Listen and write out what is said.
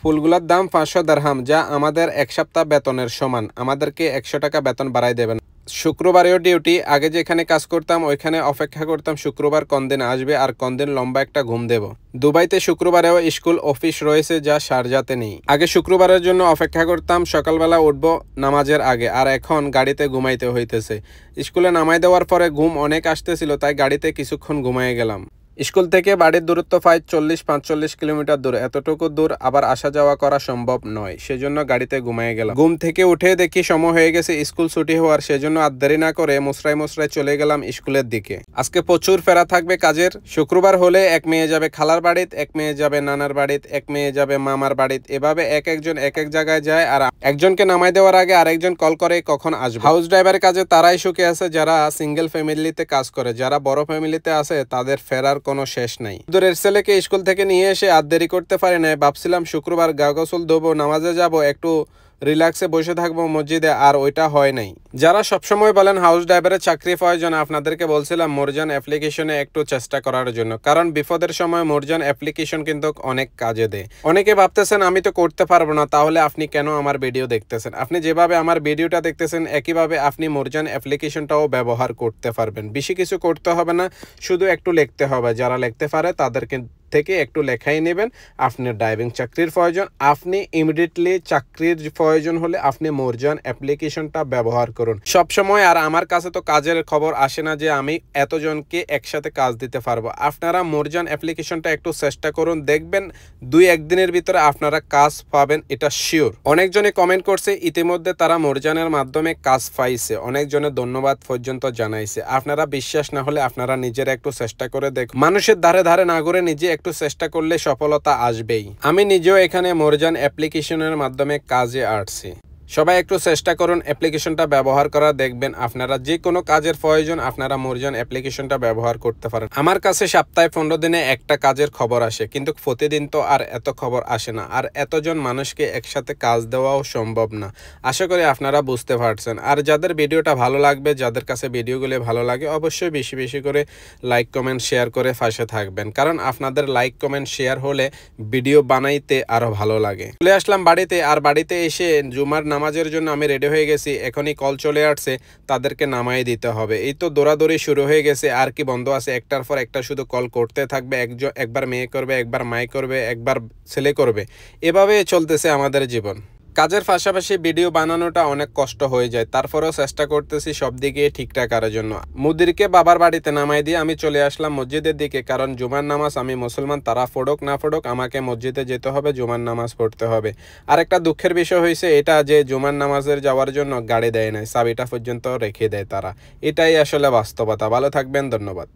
ফুলগুলোর দাম 500 দিরহাম, যা আমাদের এক সপ্তাহ বেতনের সমান। আমাদেরকে 100 টাকা বেতন বাড়াই দেবেন। শুক্রবারেও ডিউটি। আগে যেখানে কাজ করতাম ওইখানে অপেক্ষা করতাম শুক্রবার কোন দিন আসবে আর কোন দিন লম্বা একটা ঘুম দেব। দুবাইতে শুক্রবারেও স্কুল অফিস রয়েছে, যা শারজাতে নেই। আগে শুক্রবারের জন্য অপেক্ষা করতাম, সকালবেলা উঠবো নামাজের আগে, আর এখন গাড়িতে ঘুমাইতে হইতেছে। স্কুলে নামাই দেওয়ার পরে ঘুম অনেক আসতেছিল, তাই গাড়িতে কিছুক্ষণ ঘুমাই গেলাম। স্কুল থেকে বাড়ির দূরত্ব প্রায় 40-45 কিলোমিটার দূর। এতটুকু দূর আবার আসা যাওয়া করা সম্ভব নয়, সেজন্য গাড়িতে ঘুমিয়ে গেলাম। ঘুম থেকে উঠে দেখি সময় হয়ে গেছে স্কুল ছুটি হওয়ার, সেজন্য আর দেরি না করে মুসরাই চলে গেলাম স্কুলের দিকে। আজকে প্রচুর ফেরা থাকবে কাজের। শুক্রবার হলে এক মেয়ে যাবে খালার বাড়িতে, এক মেয়ে যাবে নানার বাড়িতে, এক মেয়ে যাবে মামার বাড়িতে। এভাবে একজন এক জায়গায় যায়, আর একজনকে নামাই দেওয়ার আগে আরেকজন কল করে কখন আসবে। হাউস ড্রাইভারের কাজে তারাই সুখে আছে যারা সিঙ্গেল ফ্যামিলিতে কাজ করে। যারা বড় ফ্যামিলিতে আছে তাদের ফেরার কোনো শেষ নাই। দূরের ছেলেকে স্কুল থেকে নিয়ে এসে আর দেরি করতে পারি নাই। ভাবছিলাম শুক্রবার গা গোসল ধোবো, নামাজে যাব, একটু রিল্যাক্সে বসে থাকবো মসজিদে, আর ওইটা হয় নাই। যারা সবসময় বলেন হাউস ড্রাইভারের চাকরি প্রয়োজন, আপনাদেরকে বলছিলাম মরজান অ্যাপ্লিকেশনে একটু চেষ্টা করার জন্য, কারণ বিপদের সময় মরজান অ্যাপ্লিকেশন কিন্তু অনেক কাজে দেয়। অনেকে ভাবতেছেন আমি তো করতে পারবো না, তাহলে আপনি কেন আমার ভিডিও দেখতেছেন? আপনি যেভাবে আমার ভিডিওটা দেখতেছেন একইভাবে আপনি মরজান অ্যাপ্লিকেশনটাও ব্যবহার করতে পারবেন। বেশি কিছু করতে হবে না, শুধু একটু লিখতে হবে। যারা লিখতে পারে তাদেরকে থেকে একটু লেখাই নেবেন। আপনার ড্রাইভিং চাকরির প্রয়োজন, আপনি ইমিডিয়েটলি চাকরির প্রয়োজন হলে আপনি মরজান অ্যাপ্লিকেশনটা ব্যবহার করুন সবসময়। আর আমার কাছে তো কাজের খবর আসে না যে আমি এতজনকে একসাথে কাজ দিতে পারবো। আপনারা মরজান অ্যাপ্লিকেশনটা একটু চেষ্টা করুন, দেখবেন 2-1 দিনের ভিতরে আপনারা কাজ পাবেন, এটা শিওর। অনেকজনে কমেন্ট করছে ইতিমধ্যে তারা মরজানের মাধ্যমে কাজ পাইছে, অনেকজনে ধন্যবাদ পর্যন্ত জানাইছে। আপনারা বিশ্বাস না হলে আপনারা নিজেরা একটু চেষ্টা করে দেখুন। মানুষের ধারে ধারে না ঘুরে নিজে একটু চেষ্টা করলে সফলতা আসবেই। আমি নিজেও এখানে মরজান অ্যাপ্লিকেশনের মাধ্যমে কাজে আসছি। সবাই একটু চেষ্টা করুন অ্যাপ্লিকেশনটা ব্যবহার করা, দেখবেন আপনারা যে কোনো কাজের প্রয়োজন আপনারা মরজান অ্যাপ্লিকেশনটা ব্যবহার করতে পারেন। আমার কাছে সপ্তাহে 15 দিনে একটা কাজের খবর আসে, কিন্তু প্রতিদিন তো আর এত খবর আসে না, আর এতজন মানুষকে একসাথে কাজ দেওয়াও সম্ভব না। আশা করি আপনারা বুঝতে পারছেন। আর যাদের ভিডিওটা ভালো লাগবে, যাদের কাছে ভিডিওগুলো ভালো লাগে, অবশ্যই বেশি বেশি করে লাইক কমেন্ট শেয়ার করে পাশে থাকবেন, কারণ আপনাদের লাইক কমেন্ট শেয়ার হলে ভিডিও বানাইতে আরো ভালো লাগে। চলে আসলাম বাড়িতে, আর বাড়িতে এসে জুমার নামাজের জন্য আমি রেডি হয়ে গেছি। এখনই কল চলে আসছে, তাদেরকে নামাই দিতে হবে। এই তো দৌড়াদৌড়ি শুরু হয়ে গেছে, আর কি বন্ধ আছে? একটার পর একটা শুধু কল করতে থাকবে। একবার মেয়ে করবে, একবার মাই করবে, একবার ছেলে করবে। এভাবে চলতেছে আমাদের জীবন। কাজের পাশাপাশি ভিডিও বানানোটা অনেক কষ্ট হয়ে যায়, তারপরেও চেষ্টা করতেছি সব দিকে ঠিকঠাক করার জন্য। মুদিরকে বাবার বাড়িতে নামাই দিয়ে আমি চলে আসলাম মসজিদের দিকে, কারণ জুমার নামাজ আমি মুসলমান, তারা পড়ুক না পড়ুক আমাকে মসজিদে যেতে হবে, জুমার নামাজ পড়তে হবে। আর একটা দুঃখের বিষয় হয়েছে এটা যে জুমার নামাজের যাওয়ার জন্য গাড়ি দেয় নাই, চাবিটা পর্যন্ত রেখে দেয় তারা। এটাই আসলে বাস্তবতা। ভালো থাকবেন, ধন্যবাদ।